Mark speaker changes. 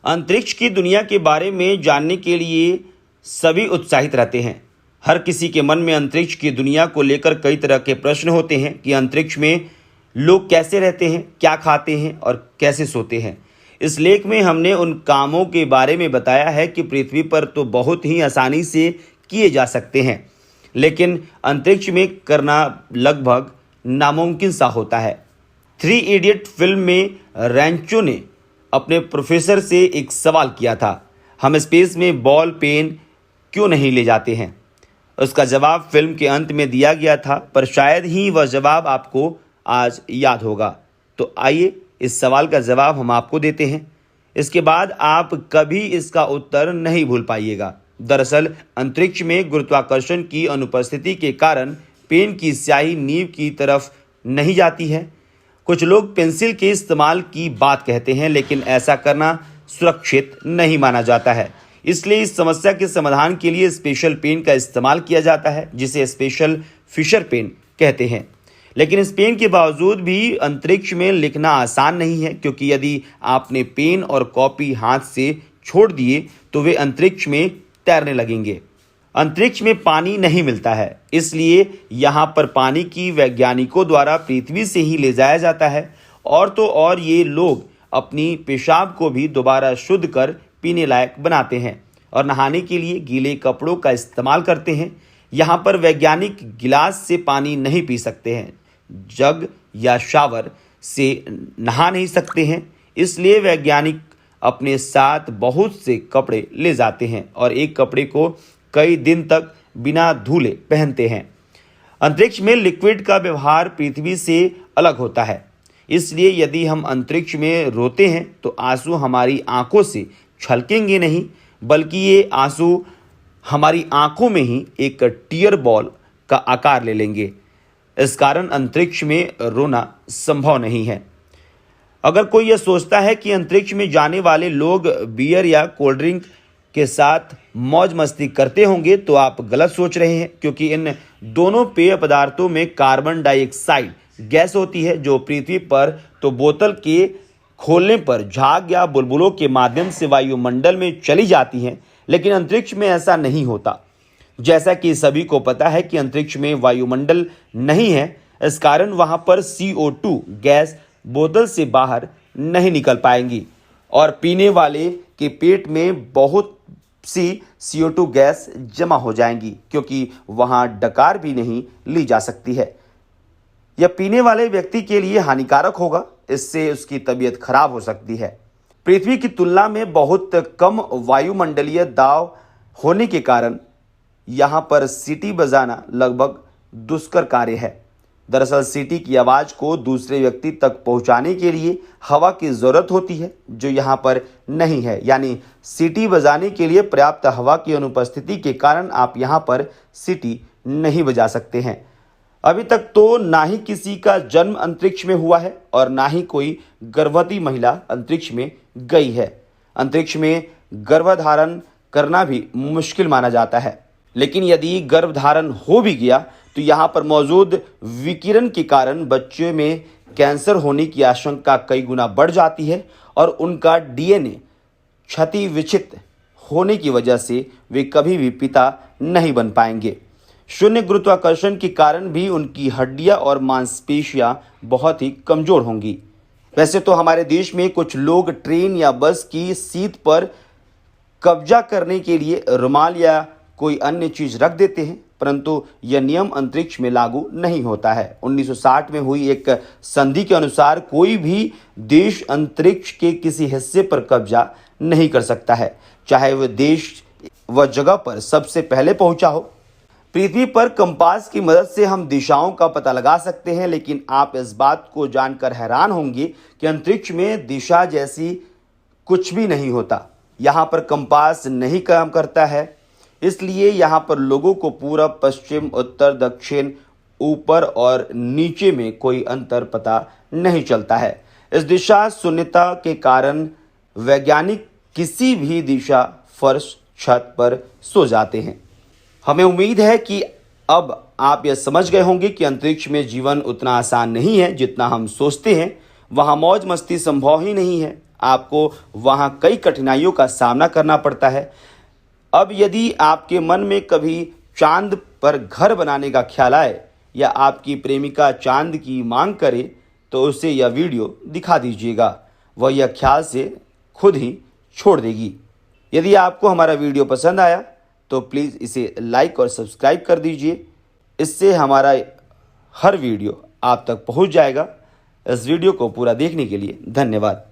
Speaker 1: अंतरिक्ष की दुनिया के बारे में जानने के लिए सभी उत्साहित रहते हैं। हर किसी के मन में अंतरिक्ष की दुनिया को लेकर कई तरह के प्रश्न होते हैं कि अंतरिक्ष में लोग कैसे रहते हैं, क्या खाते हैं और कैसे सोते हैं। इस लेख में हमने उन कामों के बारे में बताया है कि पृथ्वी पर तो बहुत ही आसानी से किए जा सकते हैं, लेकिन अंतरिक्ष में करना लगभग नामुमकिन सा होता है। 3 इडियट फिल्म में रैंचो ने अपने प्रोफेसर से एक सवाल किया था, हम स्पेस में बॉल पेन क्यों नहीं ले जाते हैं। उसका जवाब फिल्म के अंत में दिया गया था, पर शायद ही वह जवाब आपको आज याद होगा। तो आइए इस सवाल का जवाब हम आपको देते हैं। इसके बाद आप कभी इसका उत्तर नहीं भूल पाइएगा। दरअसल अंतरिक्ष में गुरुत्वाकर्षण की अनुपस्थिति के कारण पेन की स्याही नींव की तरफ नहीं जाती है। कुछ लोग पेंसिल के इस्तेमाल की बात कहते हैं, लेकिन ऐसा करना सुरक्षित नहीं माना जाता है। इसलिए इस समस्या के समाधान के लिए स्पेशल पेन का इस्तेमाल किया जाता है, जिसे स्पेशल फिशर पेन कहते हैं। लेकिन इस पेन के बावजूद भी अंतरिक्ष में लिखना आसान नहीं है, क्योंकि यदि आपने पेन और कॉपी हाथ से छोड़ दिए तो वे अंतरिक्ष में तैरने लगेंगे। अंतरिक्ष में पानी नहीं मिलता है, इसलिए यहाँ पर पानी की वैज्ञानिकों द्वारा पृथ्वी से ही ले जाया जाता है। और तो और ये लोग अपनी पेशाब को भी दोबारा शुद्ध कर पीने लायक बनाते हैं और नहाने के लिए गीले कपड़ों का इस्तेमाल करते हैं। यहाँ पर वैज्ञानिक गिलास से पानी नहीं पी सकते हैं, जग या शावर से नहा नहीं सकते हैं, इसलिए वैज्ञानिक अपने साथ बहुत से कपड़े ले जाते हैं और एक कपड़े को कई दिन तक बिना धुले पहनते हैं। अंतरिक्ष में लिक्विड का व्यवहार पृथ्वी से अलग होता है, इसलिए यदि हम अंतरिक्ष में रोते हैं तो आंसू हमारी आंखों से छलकेंगे नहीं, बल्कि ये आंसू हमारी आंखों में ही एक टीयर बॉल का आकार ले लेंगे। इस कारण अंतरिक्ष में रोना संभव नहीं है। अगर कोई यह सोचता है कि अंतरिक्ष में जाने वाले लोग बियर या कोल्ड ड्रिंक के साथ मौज मस्ती करते होंगे, तो आप गलत सोच रहे हैं, क्योंकि इन दोनों पेय पदार्थों में कार्बन डाइऑक्साइड गैस होती है, जो पृथ्वी पर तो बोतल के खोलने पर झाग या बुलबुलों के माध्यम से वायुमंडल में चली जाती हैं, लेकिन अंतरिक्ष में ऐसा नहीं होता। जैसा कि सभी को पता है कि अंतरिक्ष में वायुमंडल नहीं है, इस कारण वहां पर CO2 गैस बोतल से बाहर नहीं निकल पाएंगी और पीने वाले के पेट में बहुत सी CO2 गैस जमा हो जाएंगी, क्योंकि वहां डकार भी नहीं ली जा सकती है। यह पीने वाले व्यक्ति के लिए हानिकारक होगा, इससे उसकी तबीयत खराब हो सकती है। पृथ्वी की तुलना में बहुत कम वायुमंडलीय दाब होने के कारण यहाँ पर सीटी बजाना लगभग दुष्कर कार्य है। दरअसल सीटी की आवाज़ को दूसरे व्यक्ति तक पहुँचाने के लिए हवा की ज़रूरत होती है, जो यहाँ पर नहीं है। यानी सीटी बजाने के लिए पर्याप्त हवा की अनुपस्थिति के कारण आप यहाँ पर सीटी नहीं बजा सकते हैं। अभी तक तो ना ही किसी का जन्म अंतरिक्ष में हुआ है और ना ही कोई गर्भवती महिला अंतरिक्ष में गई है। अंतरिक्ष में गर्भधारण करना भी मुश्किल माना जाता है, लेकिन यदि गर्भधारण हो भी गया तो यहाँ पर मौजूद विकिरण के कारण बच्चे में कैंसर होने की आशंका कई गुना बढ़ जाती है और उनका DNA क्षति विचित होने की वजह से वे कभी भी पिता नहीं बन पाएंगे। शून्य गुरुत्वाकर्षण के कारण भी उनकी हड्डियां और मांसपेशियां बहुत ही कमजोर होंगी। वैसे तो हमारे देश में कुछ लोग ट्रेन या बस की सीट पर कब्जा करने के लिए रुमाल या कोई अन्य चीज रख देते हैं, परंतु यह नियम अंतरिक्ष में लागू नहीं होता है। 1960 में हुई एक संधि के अनुसार कोई भी देश अंतरिक्ष के किसी हिस्से पर कब्जा नहीं कर सकता है, चाहे वह देश व जगह पर सबसे पहले पहुंचा हो। पृथ्वी पर कंपास की मदद से हम दिशाओं का पता लगा सकते हैं, लेकिन आप इस बात को जानकर हैरान होंगे कि अंतरिक्ष में दिशा जैसी कुछ भी नहीं होता। यहाँ पर कंपास नहीं काम करता है, इसलिए यहाँ पर लोगों को पूरब, पश्चिम, उत्तर, दक्षिण, ऊपर और नीचे में कोई अंतर पता नहीं चलता है। इस दिशा शून्यता के कारण वैज्ञानिक किसी भी दिशा, फर्श, छत पर सो जाते हैं। हमें उम्मीद है कि अब आप यह समझ गए होंगे कि अंतरिक्ष में जीवन उतना आसान नहीं है जितना हम सोचते हैं। वहाँ मौज मस्ती संभव ही नहीं है। आपको वहाँ कई कठिनाइयों का सामना करना पड़ता है। अब यदि आपके मन में कभी चांद पर घर बनाने का ख्याल आए या आपकी प्रेमिका चांद की मांग करे तो उसे यह वीडियो दिखा दीजिएगा, वह यह ख्याल से खुद ही छोड़ देगी। यदि आपको हमारा वीडियो पसंद आया तो प्लीज़ इसे लाइक और सब्सक्राइब कर दीजिए। इससे हमारा हर वीडियो आप तक पहुंच जाएगा। इस वीडियो को पूरा देखने के लिए धन्यवाद।